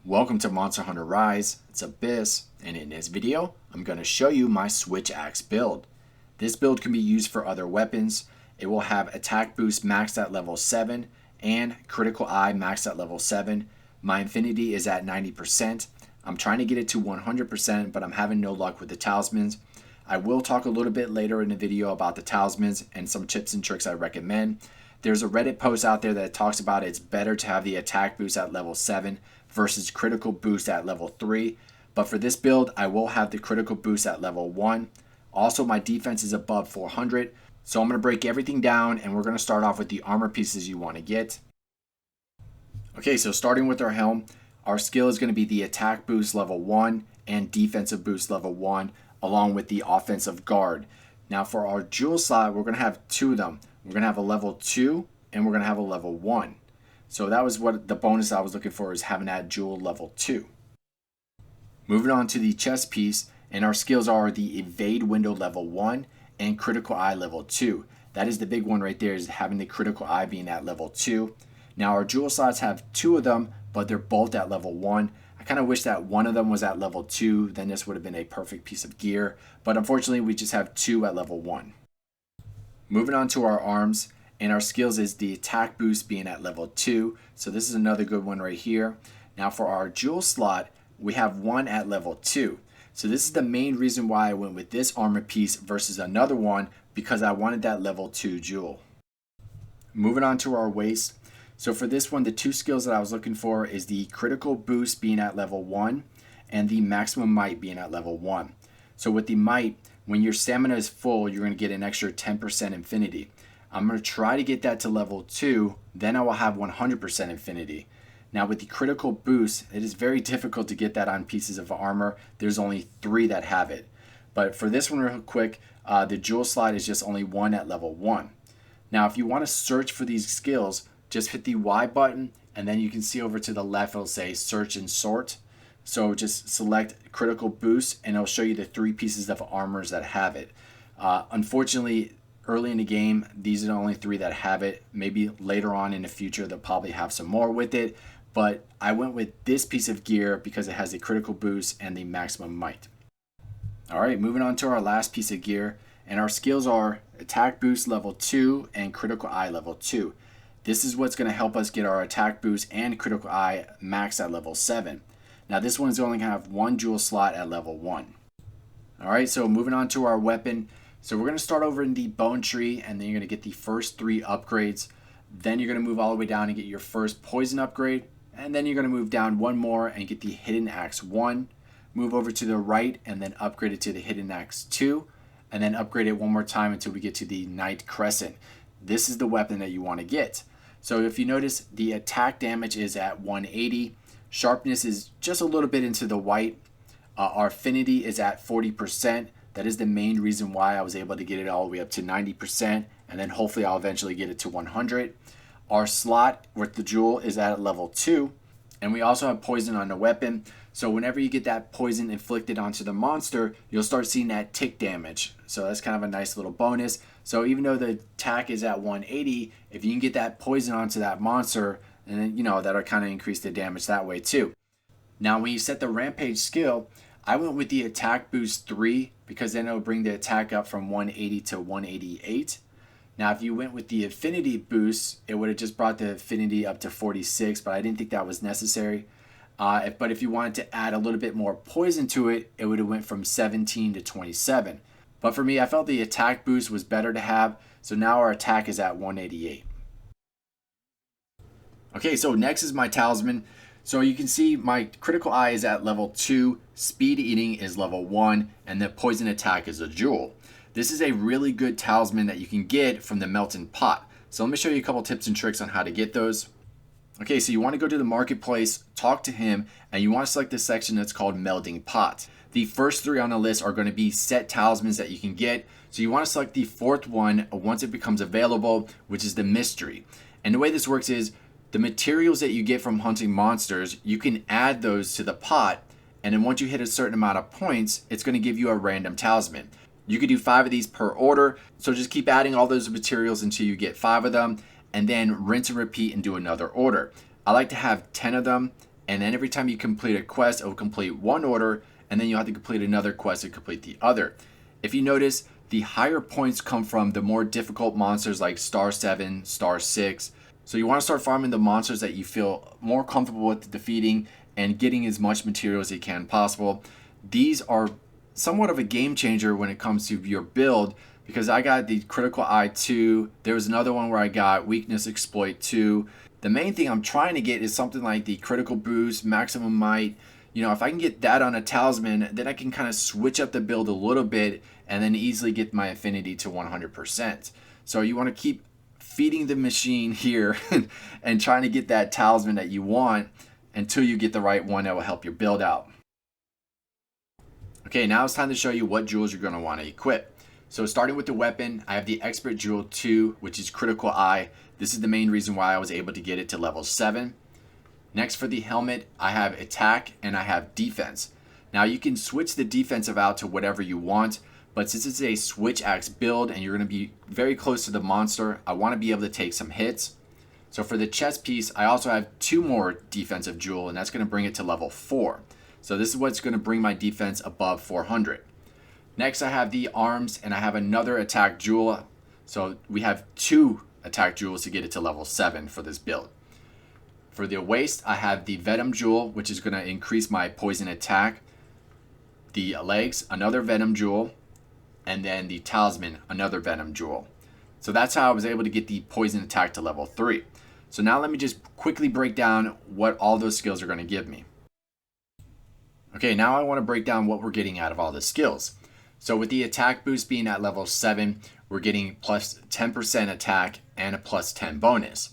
Welcome to Monster Hunter Rise, it's Abyss, and in this video, I'm going to show you my Switch Axe build. This build can be used for other weapons. It will have attack boost maxed at level 7 and critical eye maxed at level 7. My Affinity is at 90%. I'm trying to get it to 100%, but I'm having no luck with the Talismans. I will talk a little bit later in the video about the Talismans and some tips and tricks I recommend. There's a Reddit post out there that talks about it's better to have the attack boost at level 7 versus critical boost at level 3. But for this build, I will have the critical boost at level 1. Also, my defense is above 400. So I'm going to break everything down and we're going to start off with the armor pieces you want to get. Okay, so starting with our helm, our skill is going to be the attack boost level 1 and defensive boost level 1 along with the offensive guard. Now for our jewel slot, we're going to have two of them. We're going to have a level 2 and we're going to have a level 1. So that was what the bonus I was looking for, is having that jewel level 2. Moving on to the chest piece, and our skills are the evade window level 1 and critical eye level 2. That is the big one right there, is having the critical eye being at level 2. Now our jewel slots have two of them, but they're both at level 1. I kind of wish that one of them was at level 2, then this would have been a perfect piece of gear. But unfortunately, we just have two at level 1. Moving on to our arms, and our skills is the attack boost being at level 2. So this is another good one right here. Now for our jewel slot, we have one at level 2. So this is the main reason why I went with this armor piece versus another one, because I wanted that level 2 jewel. Moving on to our waist. So for this one, the two skills that I was looking for is the critical boost being at level 1 and the maximum might being at level 1. So with the might, when your stamina is full, you're going to get an extra 10% infinity. I'm going to try to get that to level 2, then I will have 100% infinity. Now with the critical boost, it is very difficult to get that on pieces of armor. There's only 3 that have it. But for this one real quick, the jewel slot is just only 1 at level 1. Now if you want to search for these skills, just hit the Y button and then you can see over to the left it'll say search and sort. So just select critical boost and it'll show you the 3 pieces of armors that have it. Unfortunately, early in the game, these are the only 3 that have it. Maybe later on in the future they'll probably have some more with it. But I went with this piece of gear because it has the critical boost and the maximum might. Alright, moving on to our last piece of gear. And our skills are attack boost level 2 and critical eye level 2. This is what's going to help us get our attack boost and critical eye max at level 7. Now this one is only going to have one jewel slot at level 1. Alright, so moving on to our weapon. So we're going to start over in the bone tree and then you're going to get the first 3 upgrades. Then you're going to move all the way down and get your first poison upgrade. And then you're going to move down one more and get the hidden axe 1. Move over to the right and then upgrade it to the hidden axe 2. And then upgrade it one more time until we get to the Knight Crescent. This is the weapon that you want to get. So if you notice, the attack damage is at 180. Sharpness is just a little bit into the white. Our affinity is at 40%. That is the main reason why I was able to get it all the way up to 90%. And then hopefully I'll eventually get it to 100. Our slot with the jewel is at level 2. And we also have poison on the weapon. So whenever you get that poison inflicted onto the monster, you'll start seeing that tick damage. So that's kind of a nice little bonus. So even though the attack is at 180, if you can get that poison onto that monster, and then, that'll kind of increase the damage that way too. Now when you set the rampage skill, I went with the attack boost 3 because then it'll bring the attack up from 180 to 188. Now if you went with the affinity boost, it would have just brought the affinity up to 46, but I didn't think that was necessary. But if you wanted to add a little bit more poison to it, it would have went from 17 to 27. But for me, I felt the attack boost was better to have, so now our attack is at 188. Okay, so next is my talisman. So you can see my critical eye is at level 2, speed eating is level 1, and the poison attack is a jewel. This is a really good talisman that you can get from the melting pot. So let me show you a couple tips and tricks on how to get those. Okay, so you want to go to the marketplace, talk to him, and you want to select the section that's called Melding Pot. The first 3 on the list are going to be set talismans that you can get. So you want to select the 4th one once it becomes available, which is the mystery. And the way this works is the materials that you get from hunting monsters, you can add those to the pot, and then once you hit a certain amount of points, it's going to give you a random talisman. You could do 5 of these per order, so just keep adding all those materials until you get 5 of them, and then rinse and repeat and do another order. I like to have 10 of them, And then every time you complete a quest, it will complete one order, and then you'll have to complete another quest to complete the other. If you notice, the higher points come from the more difficult monsters like Star 7, Star 6. So you want to start farming the monsters that you feel more comfortable with defeating and getting as much material as you can possible. These are somewhat of a game changer when it comes to your build, because I got the Critical Eye 2. There was another one where I got Weakness Exploit 2. The main thing I'm trying to get is something like the Critical Boost, Maximum Might. You know, if I can get that on a Talisman, then I can kind of switch up the build a little bit and then easily get my Affinity to 100%. So you want to keep feeding the machine here and trying to get that Talisman that you want until you get the right one that will help your build out. Okay, now it's time to show you what jewels you're going to want to equip. So starting with the weapon, I have the Expert Jewel 2, which is Critical Eye. This is the main reason why I was able to get it to level 7. Next, for the helmet, I have Attack and I have Defense. Now you can switch the defensive out to whatever you want, but since it's a switch axe build and you're going to be very close to the monster, I want to be able to take some hits. So for the chest piece, I also have 2 more defensive jewel, and that's going to bring it to level 4. So this is what's going to bring my defense above 400. Next, I have the arms, and I have another attack jewel. So we have 2 attack jewels to get it to level 7 for this build. For the waist, I have the Venom jewel, which is going to increase my poison attack. The legs, another Venom jewel. And then the Talisman, another Venom jewel. So that's how I was able to get the poison attack to level 3. So now let me just quickly break down what all those skills are going to give me. Okay, now I want to break down what we're getting out of all the skills. So with the attack boost being at level 7, we're getting plus 10% attack and a plus 10 bonus.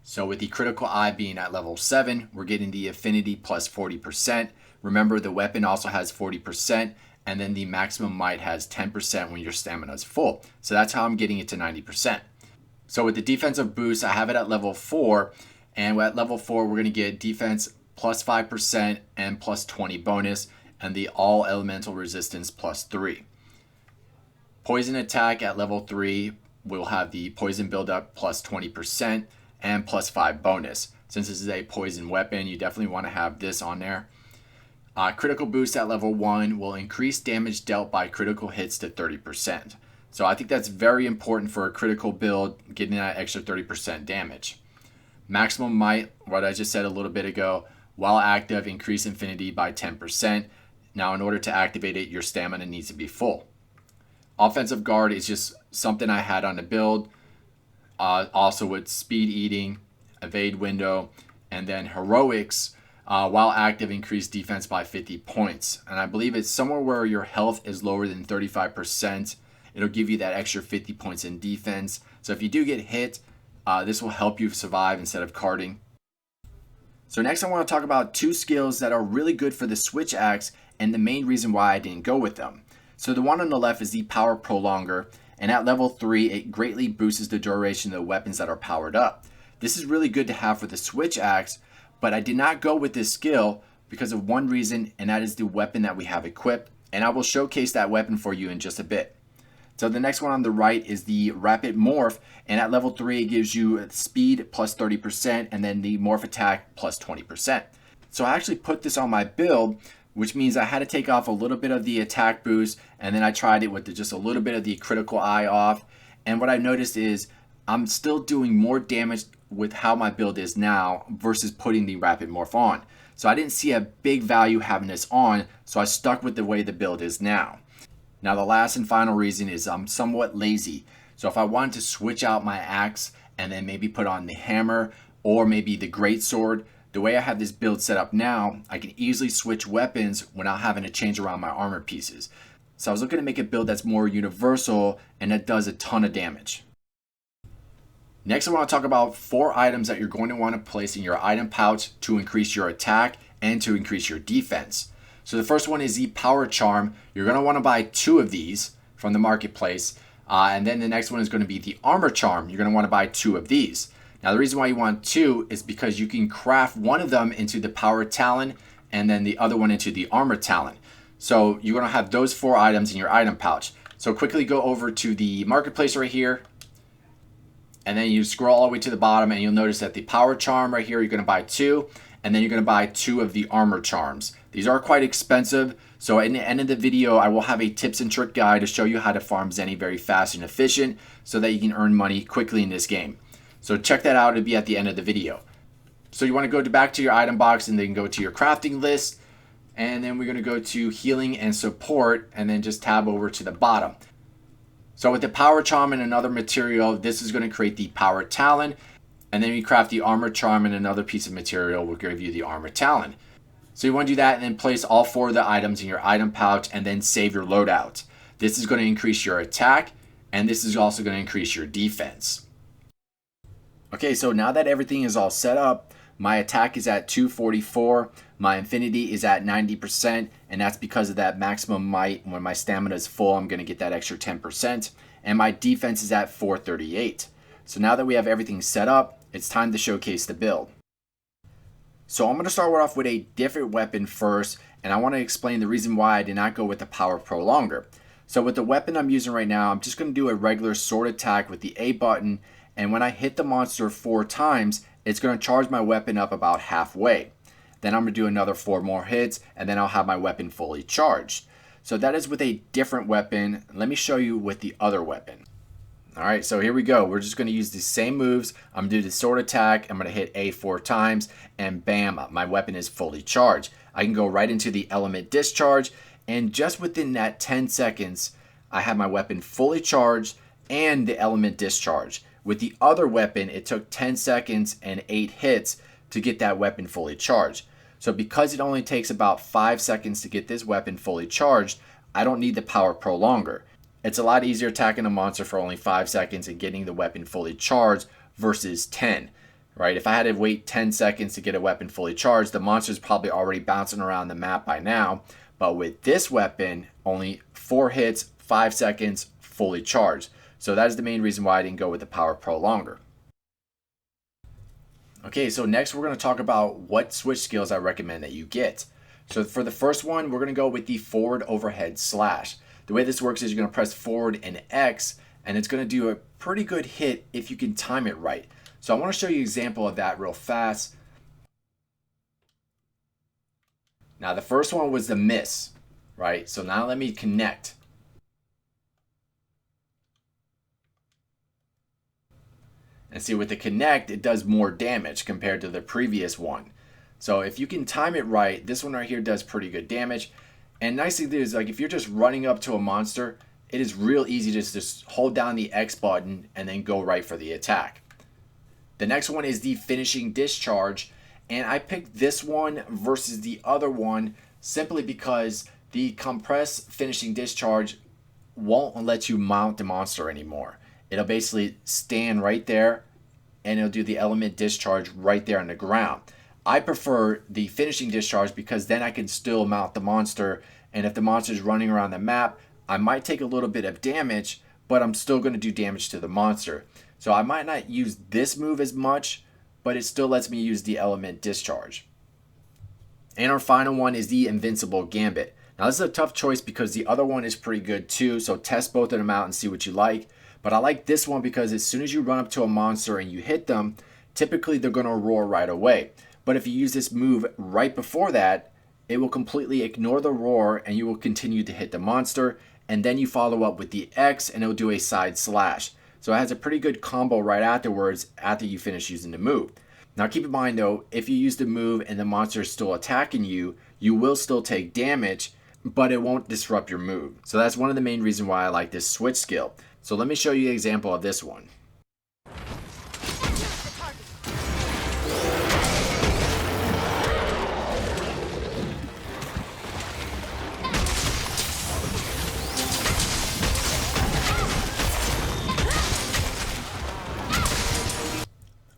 So with the Critical Eye being at level 7, we're getting the Affinity plus 40%. Remember, the weapon also has 40%, and then the Maximum Might has 10% when your stamina is full. So that's how I'm getting it to 90%. So with the defensive boost, I have it at level 4, and at level 4, we're going to get defense plus 5% and plus 20 bonus, and the all elemental resistance plus 3. Poison attack at level 3 will have the poison buildup plus 20% and plus 5 bonus. Since this is a poison weapon, you definitely want to have this on there. Critical boost at level 1 will increase damage dealt by critical hits to 30%. So I think that's very important for a critical build, getting that extra 30% damage. Maximum Might, what I just said a little bit ago, while active, increase Affinity by 10%. Now in order to activate it, your stamina needs to be full. Offensive Guard is just something I had on the build. Also with Speed Eating, Evade Window, and then Heroics, while active, increase defense by 50 points. And I believe it's somewhere where your health is lower than 35%. It'll give you that extra 50 points in defense. So if you do get hit, this will help you survive instead of carding. So next I want to talk about 2 skills that are really good for the switch axe and the main reason why I didn't go with them. So the one on the left is the Power Prolonger, and at level 3 it greatly boosts the duration of the weapons that are powered up. This is really good to have for the switch axe, but I did not go with this skill because of one reason, and that is the weapon that we have equipped, and I will showcase that weapon for you in just a bit. So the next one on the right is the Rapid Morph, and at level 3 it gives you speed plus 30% and then the morph attack plus 20%. So I actually put this on my build, which means I had to take off a little bit of the attack boost, and then I tried it with just a little bit of the Critical Eye off. And what I noticed is I'm still doing more damage with how my build is now versus putting the Rapid Morph on. So I didn't see a big value having this on, so I stuck with the way the build is now. Now the last and final reason is I'm somewhat lazy. So if I wanted to switch out my axe and then maybe put on the hammer or maybe the greatsword, the way I have this build set up now, I can easily switch weapons without having to change around my armor pieces. So I was looking to make a build that's more universal and that does a ton of damage. Next I want to talk about 4 items that you're going to want to place in your item pouch to increase your attack and to increase your defense. So the first one is the Powercharm. You're going to want to buy 2 of these from the marketplace. And then the next one is going to be the Armorcharm. You're going to want to buy 2 of these. Now the reason why you want 2 is because you can craft one of them into the Powertalon and then the other one into the Armortalon. So you're going to have those 4 items in your item pouch. So quickly go over to the marketplace right here. And then you scroll all the way to the bottom and you'll notice that the Powercharm right here, you're going to buy 2. and then you're going to buy 2 of the Armorcharms. These are quite expensive, so at the end of the video, I will have a tips and trick guide to show you how to farm Zenny very fast and efficient so that you can earn money quickly in this game. So check that out, it'll be at the end of the video. So you want to go back to your item box and then go to your crafting list, and then we're going to go to healing and support, and then just tab over to the bottom. So with the Powercharm and another material, this is going to create the Powertalon. And then we craft the Armorcharm and another piece of material will give you the Armortalon. So you want to do that and then place all 4 of the items in your item pouch and then save your loadout. This is going to increase your attack, and this is also going to increase your defense. Okay, so now that everything is all set up, my attack is at 244, my Affinity is at 90%, and that's because of that maximum might. When my stamina is full, I'm going to get that extra 10%, and my defense is at 438. So now that we have everything set up, it's time to showcase the build. So I'm going to start off with a different weapon first, and I want to explain the reason why I did not go with the Power Prolonger. So with the weapon I'm using right now, I'm just going to do a regular sword attack with the A button, and when I hit the monster 4 times, it's going to charge my weapon up about halfway. Then I'm going to do another 4 more hits, and then I'll have my weapon fully charged. So that is with a different weapon. Let me show you with the other weapon. Alright, so here we go. We're just going to use the same moves. I'm going to do the sword attack. I'm going to hit A 4 times, and bam, my weapon is fully charged. I can go right into the element discharge, and just within that 10 seconds, I have my weapon fully charged and the element discharge. With the other weapon, it took 10 seconds and 8 hits to get that weapon fully charged. So because it only takes about 5 seconds to get this weapon fully charged, I don't need the Power Prolonger. It's a lot easier attacking a monster for only 5 seconds and getting the weapon fully charged versus 10, right? If I had to wait 10 seconds to get a weapon fully charged, the monster's probably already bouncing around the map by now. But with this weapon, only 4 hits, 5 seconds, fully charged. So that is the main reason why I didn't go with the Power Prolonger. Okay, so next we're going to talk about what switch skills I recommend that you get. So for the first one, we're going to go with the forward overhead slash. The way this works is you're going to press forward and X, and it's going to do a pretty good hit if you can time it right. So I want to show you an example of that real fast. Now the first one was the miss, right? So now let me connect. And see, with the connect, it does more damage compared to the previous one. So if you can time it right, this one right here does pretty good damage. And nice thing is, like, if you're just running up to a monster, it is real easy to just hold down the X button and then go right for the attack. The next one is the finishing discharge, and I picked this one versus the other one simply because the compress finishing discharge won't let you mount the monster anymore. It'll basically stand right there, and it'll do the element discharge right there on the ground. I prefer the finishing discharge because then I can still mount the monster, and if the monster is running around the map, I might take a little bit of damage, but I'm still going to do damage to the monster. So I might not use this move as much, but it still lets me use the element discharge. And our final one is the invincible gambit. Now this is a tough choice because the other one is pretty good too, so test both of them out and see what you like. But I like this one because as soon as you run up to a monster and you hit them, typically they're going to roar right away. But if you use this move right before that, it will completely ignore the roar and you will continue to hit the monster. And then you follow up with the X and it'll do a side slash. So it has a pretty good combo right afterwards after you finish using the move. Now keep in mind though, if you use the move and the monster is still attacking you, you will still take damage, but it won't disrupt your move. So that's one of the main reasons why I like this switch skill. So let me show you an example of this one.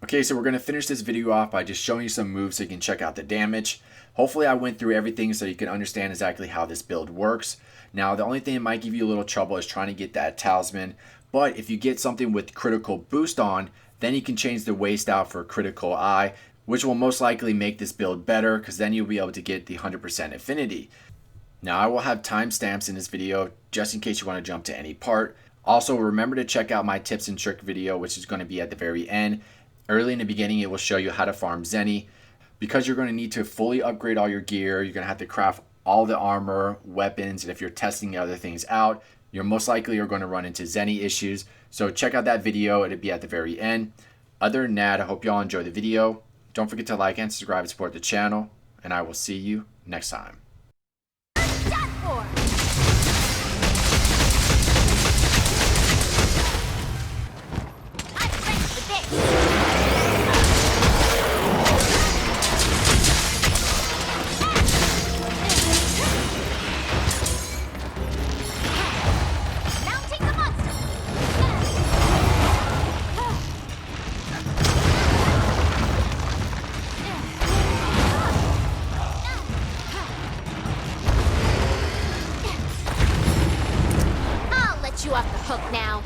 Okay, so we're going to finish this video off by just showing you some moves so you can check out the damage. Hopefully I went through everything so you can understand exactly how this build works. Now the only thing that might give you a little trouble is trying to get that talisman, but if you get something with critical boost on, then you can change the waist out for critical eye, which will most likely make this build better because then you'll be able to get the 100% affinity. Now I will have timestamps in this video just in case you want to jump to any part. Also remember to check out my tips and trick video, which is going to be at the very end. Early in the beginning, it will show you how to farm Zenny. Because you're going to need to fully upgrade all your gear, you're going to have to craft all the armor, weapons, and if you're testing other things out, you're most likely are going to run into Zenny issues. So check out that video, it'll be at the very end. Other than that, I hope y'all enjoy the video. Don't forget to like and subscribe and support the channel, and I will see you next time. Done for. I'm ready for this. Mounting the monster. I'll let you off the hook now.